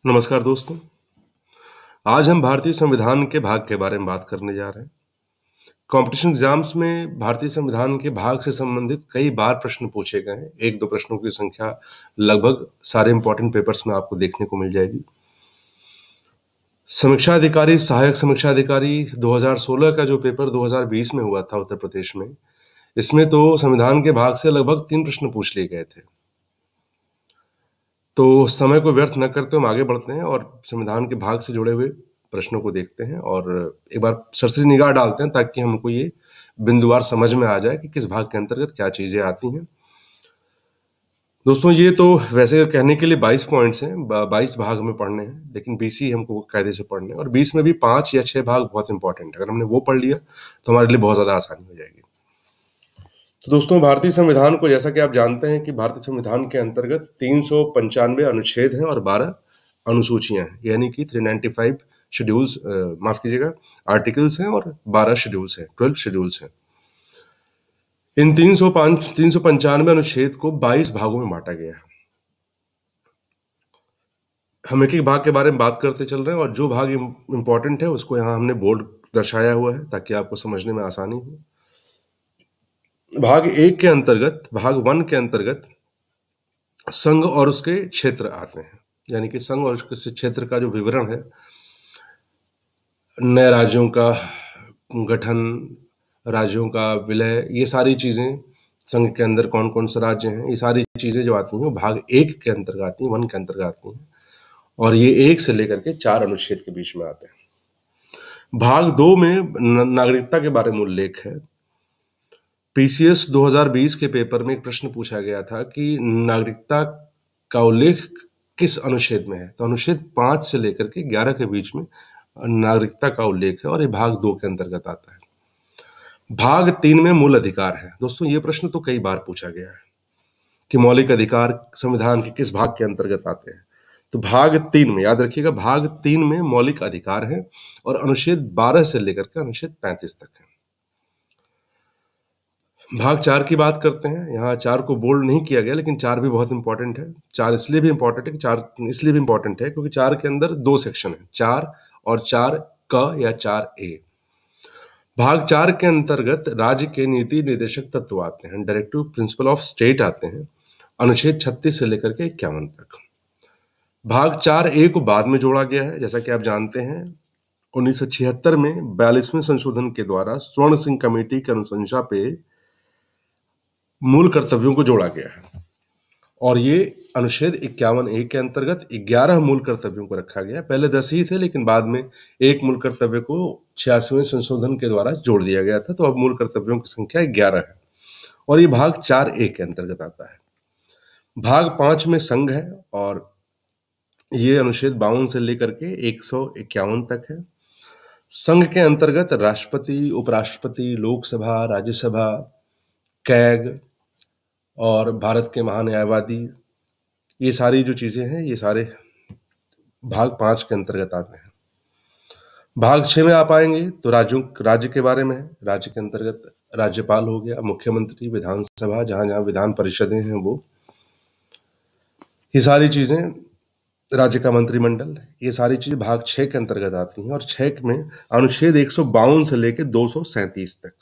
नमस्कार दोस्तों। आज हम भारतीय संविधान के भाग के बारे में बात करने जा रहे हैं। कॉम्पिटिशन एग्जाम्स में भारतीय संविधान के भाग से संबंधित कई बार प्रश्न पूछे गए हैं। एक दो प्रश्नों की संख्या लगभग सारे इंपॉर्टेंट पेपर्स में आपको देखने को मिल जाएगी। समीक्षा अधिकारी, सहायक समीक्षा अधिकारी 2016 का जो पेपर 2020 में हुआ था उत्तर प्रदेश में, इसमें तो संविधान के भाग से लगभग 3 प्रश्न पूछ लिए गए थे। तो समय को व्यर्थ न करते हम आगे बढ़ते हैं और संविधान के भाग से जुड़े हुए प्रश्नों को देखते हैं और एक बार सरसरी निगाह डालते हैं ताकि हमको ये बिंदुवार समझ में आ जाए कि किस भाग के अंतर्गत क्या चीजें आती हैं। दोस्तों, ये तो वैसे कहने के लिए 22 पॉइंट्स हैं, 22 भाग हमें पढ़ने हैं, लेकिन 20 ही हमको कायदे से पढ़ने हैं और 20 में भी 5 या 6 भाग बहुत इंपॉर्टेंट है। अगर हमने वो पढ़ लिया तो हमारे लिए बहुत ज्यादा आसानी हो जाएगी। तो दोस्तों, भारतीय संविधान को, जैसा कि आप जानते हैं कि भारतीय संविधान के अंतर्गत 395 अनुच्छेद हैं और 12 अनुसूचियां हैं, यानी कि 395 शेड्यूल्स, माफ कीजिएगा, आर्टिकल्स हैं और 12 शेड्यूल्स हैं, 12 शेड्यूल्स हैं। इन 395 अनुच्छेद को 22 भागों में बांटा गया है। हम एक एक भाग के बारे में बात करते चल रहे हैं और जो भाग इंपॉर्टेंट है उसको यहाँ हमने बोल्ड दर्शाया हुआ है ताकि आपको समझने में आसानी हो। भाग 1 के अंतर्गत, भाग 1 के अंतर्गत संघ और उसके क्षेत्र आते हैं, यानी कि संघ और उसके क्षेत्र का जो विवरण है, नए राज्यों का गठन, राज्यों का विलय, ये सारी चीजें, संघ के अंदर कौन कौन से राज्य हैं, ये सारी चीजें जो आती हैं वो भाग 1 के अंतर्गत आती हैं, 1 के अंतर्गत आती हैं और ये 1 से लेकर के 4 अनुच्छेद के बीच में आते हैं। भाग 2 में नागरिकता के बारे में उल्लेख है। पीसीएस 2020 के पेपर में एक प्रश्न पूछा गया था कि नागरिकता का उल्लेख किस अनुच्छेद में है, तो अनुच्छेद 5 से लेकर के 11 के बीच में नागरिकता का उल्लेख है और ये भाग 2 के अंतर्गत आता है। भाग 3 में मूल अधिकार है। दोस्तों, ये प्रश्न तो कई बार पूछा गया है कि मौलिक अधिकार संविधान के किस भाग के अंतर्गत आते हैं। तो भाग 3 में, याद रखिएगा, भाग 3 में मौलिक अधिकार है और अनुच्छेद 12 से लेकर के अनुच्छेद 35 तक है। भाग 4 की बात करते हैं। यहाँ 4 को बोल्ड नहीं किया गया, लेकिन 4 भी बहुत इंपॉर्टेंट है। 4 इसलिए भी इंपॉर्टेंट है, 4 इसलिए भी इंपॉर्टेंट है क्योंकि 4 के अंदर 2 सेक्शन है, 4 और 4 क या 4A। भाग 4 के अंतर्गत राज्य के नीति निर्देशक तत्व आते हैं, डायरेक्टिव प्रिंसिपल ऑफ स्टेट आते हैं, अनुच्छेद 36 से लेकर के 51 तक। भाग 4A को बाद में जोड़ा गया है। जैसा कि आप जानते हैं, 1976 में 42वें संशोधन के द्वारा स्वर्ण सिंह कमेटी की अनुशंसा पे मूल कर्तव्यों को जोड़ा गया है और ये अनुच्छेद 51A के अंतर्गत 11 मूल कर्तव्यों को रखा गया। पहले 10 ही थे, लेकिन बाद में एक मूल कर्तव्य को 86वें संशोधन के द्वारा जोड़ दिया गया था, तो अब मूल कर्तव्यों की संख्या 11 है और ये भाग 4A के अंतर्गत आता है। भाग 5 में संघ है और ये अनुच्छेद 52 से लेकर के 151 तक है। संघ के अंतर्गत राष्ट्रपति, उपराष्ट्रपति, लोकसभा, राज्यसभा, कैग और भारत के महान्यायवादी, ये सारी जो चीजें हैं, ये सारे भाग 5 के अंतर्गत आते हैं। भाग 6 में आप आएंगे तो राज्य के बारे में है। राज्य के अंतर्गत राज्यपाल हो गया, मुख्यमंत्री, विधानसभा, जहां जहां विधान परिषदें हैं वो, ये सारी चीजें, राज्य का मंत्रिमंडल, ये सारी चीजें भाग 6 के अंतर्गत आती हैं और 6 में अनुच्छेद 152 से लेकर 237 तक।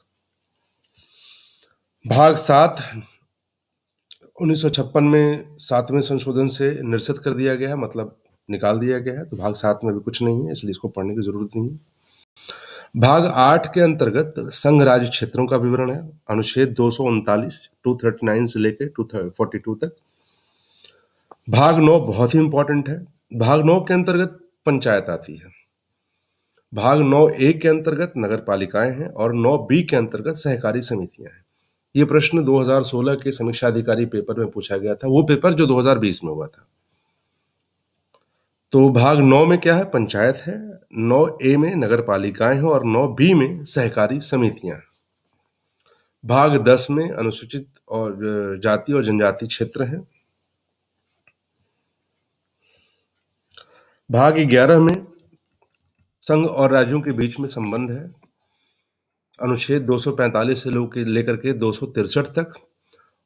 भाग 7 1956 में 7वें संशोधन से निरसित कर दिया गया है, मतलब निकाल दिया गया है, तो भाग 7 में भी कुछ नहीं है, इसलिए इसको पढ़ने की जरूरत नहीं है। भाग 8 के अंतर्गत संघ राज्य क्षेत्रों का विवरण है, अनुच्छेद 239 239 से लेकर 242 तक। भाग 9 बहुत ही इंपॉर्टेंट है। भाग 9 के अंतर्गत पंचायत आती है। भाग 9A के अंतर्गत नगर पालिकाएं हैं और 9B के अंतर्गत सहकारी समितियां हैं। ये प्रश्न 2016 के समीक्षा अधिकारी पेपर में पूछा गया था, वो पेपर जो 2020 में हुआ था। तो भाग 9 में क्या है? पंचायत है, 9A में नगर पालिकाएं हैं और 9B में सहकारी समितियां। भाग 10 में अनुसूचित और जाति और जनजाति क्षेत्र हैं। भाग 11 में संघ और राज्यों के बीच में संबंध है, अनुच्छेद 245 से लेकर के 263 तक।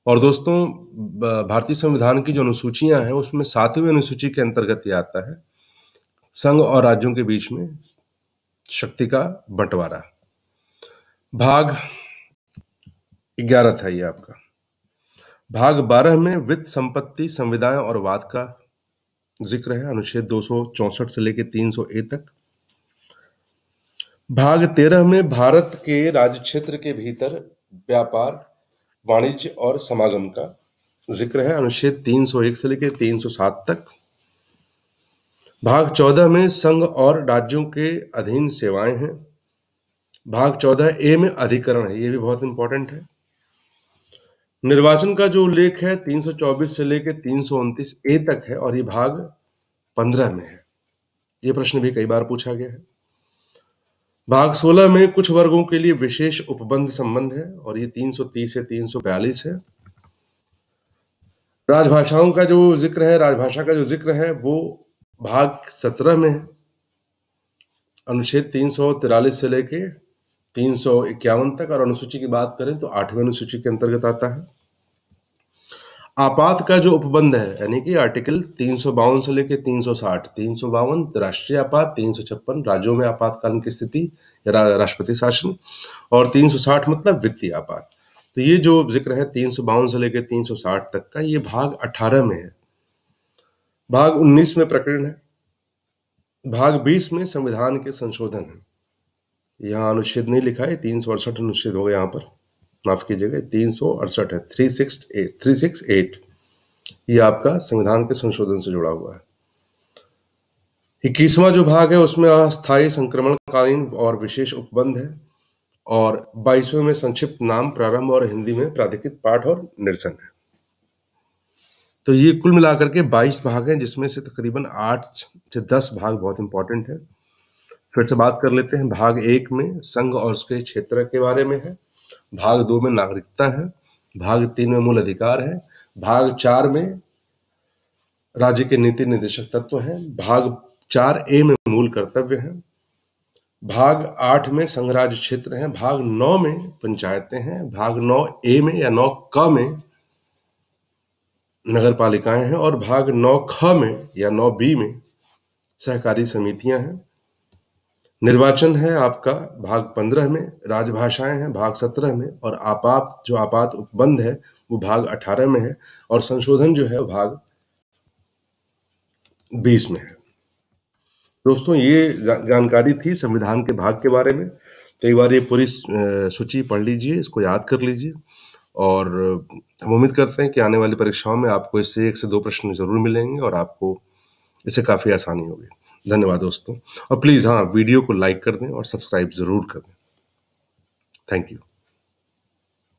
और दोस्तों, भारतीय संविधान की जो अनुसूचियां हैं उसमें 7वीं अनुसूची के अंतर्गत ये आता है संघ और राज्यों के बीच में शक्ति का बंटवारा। भाग 11 था ये आपका। भाग 12 में वित्त, संपत्ति, संविदाएं और वाद का जिक्र है, अनुच्छेद 264 से लेकर 300 ए तक। भाग 13 में भारत के राज्य क्षेत्र के भीतर व्यापार, वाणिज्य और समागम का जिक्र है, अनुच्छेद 301 से लेकर 307 तक। भाग 14 में संघ और राज्यों के अधीन सेवाएं हैं। भाग 14 ए में अधिकरण है, ये भी बहुत इंपॉर्टेंट है। निर्वाचन का जो उल्लेख है 324 से लेकर 329 ए तक है और ये भाग 15 में है। ये प्रश्न भी कई बार पूछा गया है। भाग 16 में कुछ वर्गों के लिए विशेष उपबंध संबंध है और ये 330 से 342 है। राजभाषाओं का जो जिक्र है, राजभाषा का जो जिक्र है वो भाग 17 में है, अनुच्छेद 343 से लेके 351 तक। और अनुसूची की बात करें तो 8वीं अनुसूची के अंतर्गत आता है। आपात का जो उपबंध है यानी कि आर्टिकल 352 से लेके 360, 352 राष्ट्रीय आपात, 356 राज्यों में आपातकालीन की स्थिति या राष्ट्रपति शासन, और 360 मतलब वित्तीय आपात। तो ये जो जिक्र है 352 से लेकर 360 तक का, ये भाग 18 में है। भाग 19 में प्रकरण है। भाग 20 में संविधान के संशोधन है। यहाँ अनुच्छेद नहीं लिखा है, 368 अनुच्छेद होगा यहाँ पर, माफ कीजिएगा, 368 है, 368 ये आपका संविधान के संशोधन से जुड़ा हुआ है। 21वां जो भाग है उसमें अस्थायी संक्रमणकालीन और विशेष उपबंध है, और 22वें में संक्षिप्त नाम, प्रारंभ और हिंदी में प्राधिकृत पाठ और निरसन है। तो ये कुल मिलाकर के 22 भाग हैं, जिसमें से तकरीबन 8 से 10 भाग बहुत इंपॉर्टेंट है। फिर से बात कर लेते हैं। भाग 1 में संघ और उसके क्षेत्र के बारे में है। भाग 2 में नागरिकता है। भाग 3 में मूल अधिकार है। भाग 4 में राज्य के नीति निर्देशक तत्व हैं। भाग 4A में मूल कर्तव्य है। भाग 8 में संघ राज्य क्षेत्र है। भाग 9 में पंचायतें हैं। भाग 9A में या 9क में नगर पालिकाएं हैं, और भाग 9ख में या 9B में सहकारी समितियां हैं। निर्वाचन है आपका भाग 15 में। राजभाषाएं हैं भाग 17 में, और आपात उपबंध है वो भाग 18 में है, और संशोधन जो है वो भाग 20 में है। दोस्तों, ये जानकारी थी संविधान के भाग के बारे में। तो एक बार ये पूरी सूची पढ़ लीजिए, इसको याद कर लीजिए, और हम उम्मीद करते हैं कि आने वाली परीक्षाओं में आपको इससे 1 से 2 प्रश्न जरूर मिलेंगे और आपको इससे काफ़ी आसानी होगी। धन्यवाद दोस्तों, और प्लीज़ हाँ, वीडियो को लाइक कर दें और सब्सक्राइब ज़रूर कर दें। Thank you.